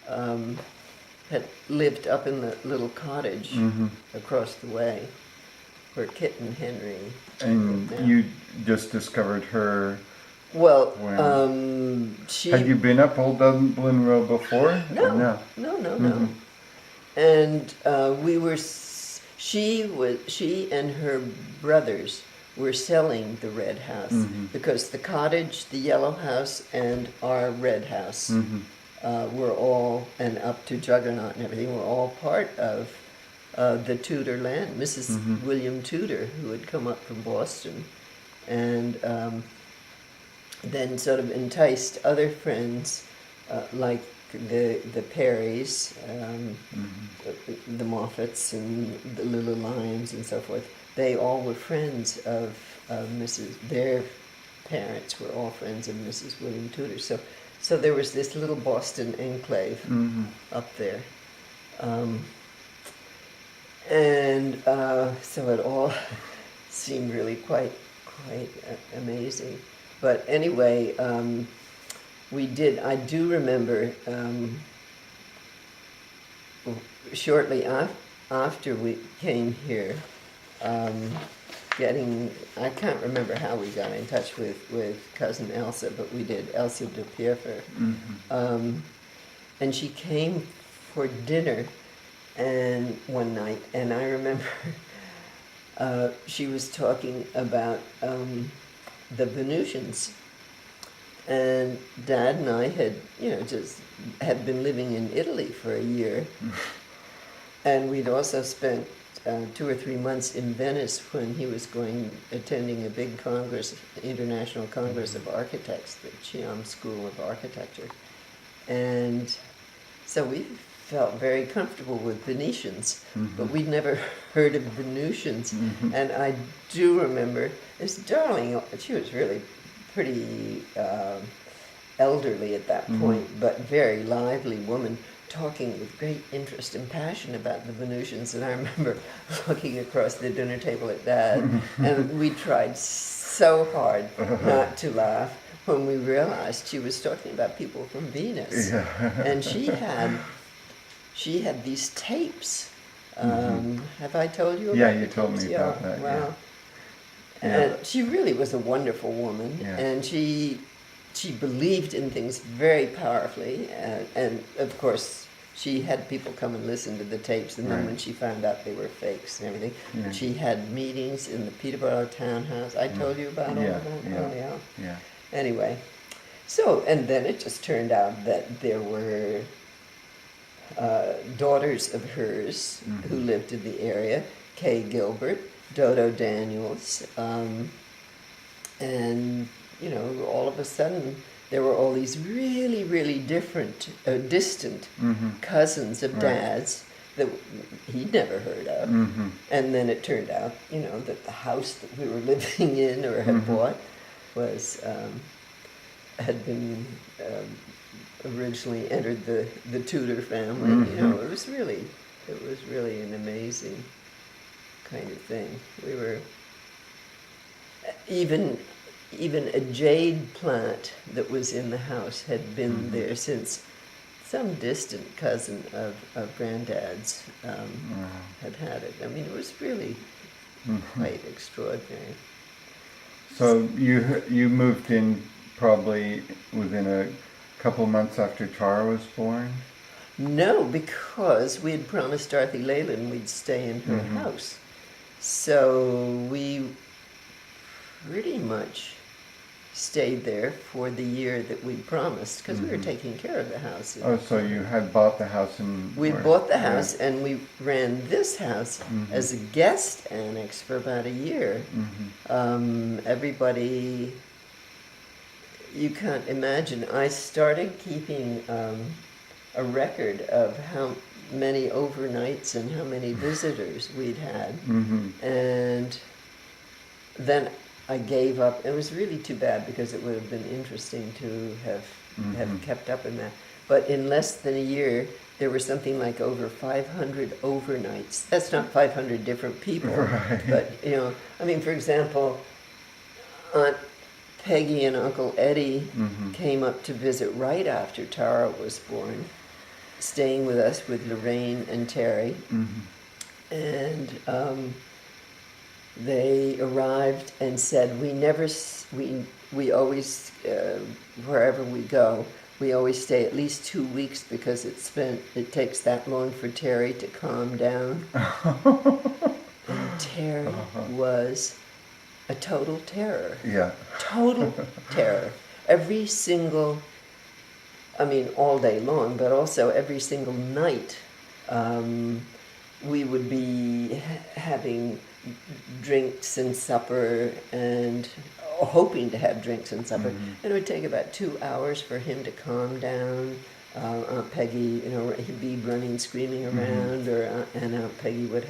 had lived up in the little cottage across the way where Kit and Henry And live now. you just discovered her. Well, when? she... Had you been up Old Dublin Road before? No. And she and her brothers were selling the red house because the cottage, the yellow house, and our red house were all, and up to Juggernaut and everything, were all part of the Tudor land. Mrs. William Tudor, who had come up from Boston, and then sort of enticed other friends like the Perrys, the Moffats, and the Little Lyons, and so forth. They all were friends of their parents were all friends of Mrs. William Tudor. So there was this little Boston enclave up there. So it all seemed really quite amazing. But anyway, I do remember shortly after we came here, I can't remember how we got in touch with cousin Elsa, but we did, Elsa de Pierfer. And she came for dinner and one night, and I remember she was talking about the Venusians, and Dad and I had been living in Italy for a year, and we'd also spent 2 or 3 months in Venice when he was attending a big congress, International Congress of Architects, the Chiam School of Architecture, and so we felt very comfortable with Venetians, but we'd never heard of Venusians. And I do remember this darling, she was really pretty elderly at that point, but very lively woman, talking with great interest and passion about the Venusians. And I remember looking across the dinner table at Dad, and we tried so hard not to laugh when we realized she was talking about people from Venus. And she had these tapes. Have I told you about Yeah, you told me about that. Wow. Yeah. And she really was a wonderful woman, and she believed in things very powerfully, and of course she had people come and listen to the tapes, and then when she found out they were fakes and everything, she had meetings in the Peterborough townhouse. I told you about all of that? Yeah. Anyway, and then it just turned out that there were daughters of hers who lived in the area, Kay Gilbert, Dodo Daniels, and all of a sudden there were all these really, really different, distant cousins of Dad's that he'd never heard of. And then it turned out, that the house that we were living in or had bought had been originally entered the Tudor family. It was really an amazing kind of thing. We were even a jade plant that was in the house had been there since some distant cousin of Granddad's had it. I mean, it was really quite extraordinary. So you moved in probably within a couple months after Tara was born? No, because we had promised Dorothy Leyland we'd stay in her house. So we pretty much stayed there for the year that we promised, because we were taking care of the house. Oh, so you had bought the house and... We bought the house, and we ran this house as a guest annex for about a year. Everybody... You can't imagine. I started keeping a record of how many overnights and how many visitors we'd had. And then I gave up. It was really too bad, because it would have been interesting to have kept up in that. But in less than a year, there were something like over 500 overnights. That's not 500 different people, but I mean, for example, Aunt Peggy and Uncle Eddie came up to visit right after Tara was born, staying with us with Lorraine and Terry. And they arrived and said, we always, wherever we go, we always stay at least 2 weeks because it takes that long for Terry to calm down. And Terry was a total terror. Yeah. Total terror. Every single, all day long, but also every single night, we would be having drinks and supper and hoping to have drinks and supper. And it would take about 2 hours for him to calm down. Aunt Peggy, he'd be running, screaming around, and Aunt Peggy would